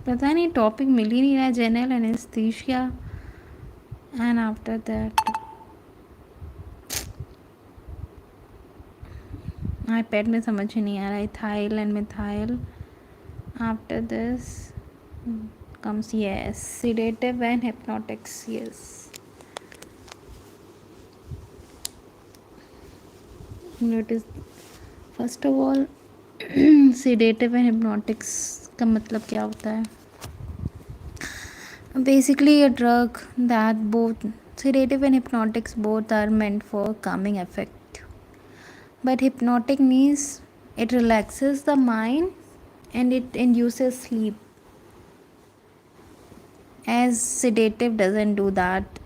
पता नहीं टॉपिक मिल ही नहीं रहा. General anaesthesia and after that iPad में समझ ही नहीं आ रहा. Ethyl and methyl. After this comes, yes, sedative and hypnotics. Yes, it is first of all sedative and hypnotics का मतलब क्या होता है? Basically a drug that both sedative and hypnotics both are meant for calming effect, but hypnotic means it relaxes the mind and it induces sleep, as sedative doesn't do that.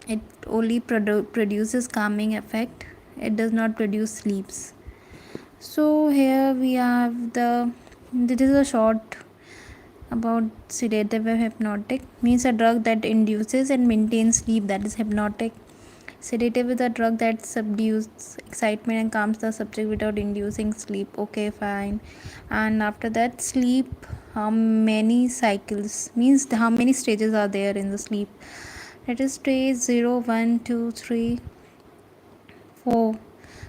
It only produces calming effect. It does not produce sleeps. So here we have this is a short about sedative and hypnotic. Means a drug that induces and maintains sleep, that is hypnotic. Sedative is a drug that subdues excitement and calms the subject without inducing sleep. Okay, fine. And after that, sleep, how many cycles, means how many stages are there in the sleep? It is stage 0, 1, 2, 3, 4.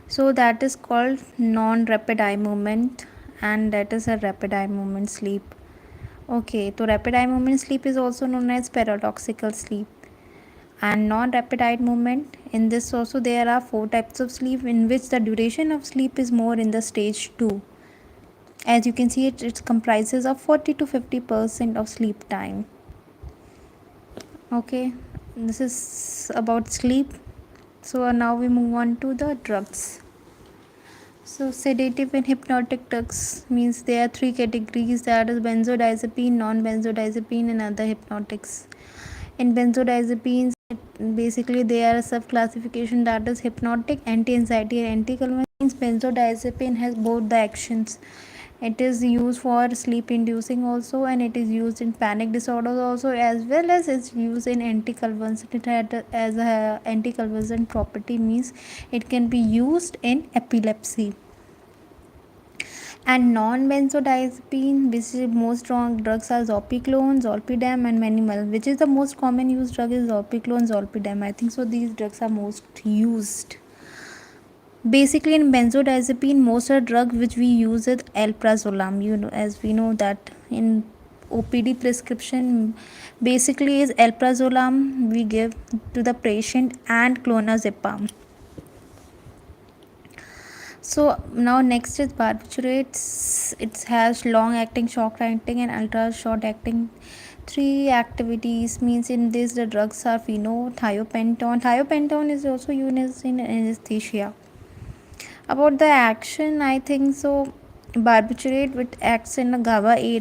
So that is called non-rapid eye movement, and that is a rapid eye movement sleep. Okay, so rapid eye movement sleep is also known as paradoxical sleep and non-rapid eye movement. In this also there are 4 types of sleep, in which the duration of sleep is more in the stage 2. As you can see, it comprises of 40 to 50% of sleep time. Okay, this is about sleep. So now we move on to the drugs. So sedative and hypnotic drugs means there are 3 categories, that is benzodiazepine, non-benzodiazepine and other hypnotics. In benzodiazepines, basically there are a sub-classification, that is hypnotic, anti-anxiety and anti-calming. Benzodiazepine has both the actions. It is used for sleep inducing also, and it is used in panic disorders also, as well as it's used in anticonvulsant. It had as a anticonvulsant property, means it can be used in epilepsy. And non-benzodiazepine, which is most strong drugs are zolpidem, zolpidem and minimal. Which is the most common used drug is zolpidem, zolpidem. I think so these drugs are most used. Basically in benzodiazepine, most of the drug which we use is alprazolam. As we know that in OPD prescription basically is alprazolam we give to the patient, and clonazepam. So now next is barbiturates. It has long acting, short acting and ultra short acting. 3 activities, means in this the drugs are phenothiopentone. Thiopentone is also used in anesthesia. About the action, I think so barbiturate which acts in a GABA A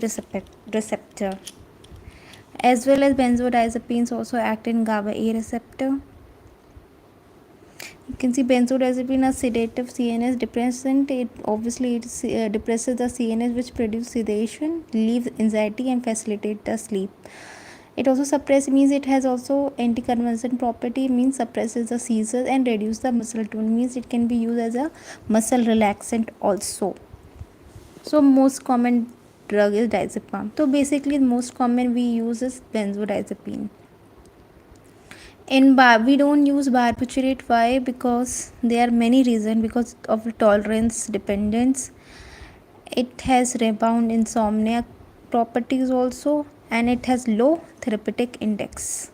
receptor, as well as benzodiazepines also act in GABA A receptor. You can see benzodiazepine as sedative CNS depressant. It obviously depresses the CNS, which produce sedation, relieves anxiety and facilitate the sleep. It also suppresses, means it has also anticonvulsant property, means suppresses the seizures and reduce the muscle tone, means it can be used as a muscle relaxant also. So most common drug is diazepam. So basically most common we use is benzodiazepine. In we don't use barbiturate. Why? Because there are many reasons. Because of tolerance dependence, it has rebound insomnia properties also, and it has low therapeutic index.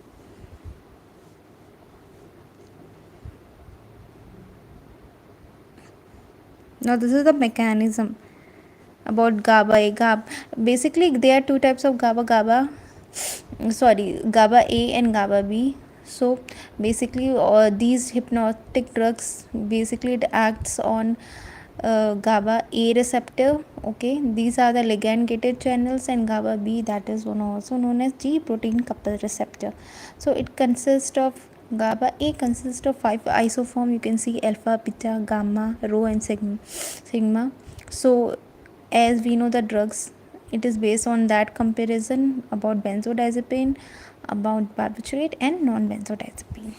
Now this is the mechanism about GABA A. Basically there are 2 types of GABA A and GABA B. So basically these hypnotic drugs, basically it acts on GABA A receptor. Okay, these are the ligand gated channels, and GABA B, that is also known as G protein coupled receptor. So it consists of GABA A consists of 5 isoform. You can see alpha, beta, gamma, rho and sigma. So as we know the drugs, it is based on that comparison about benzodiazepine, about barbiturate and non-benzodiazepine.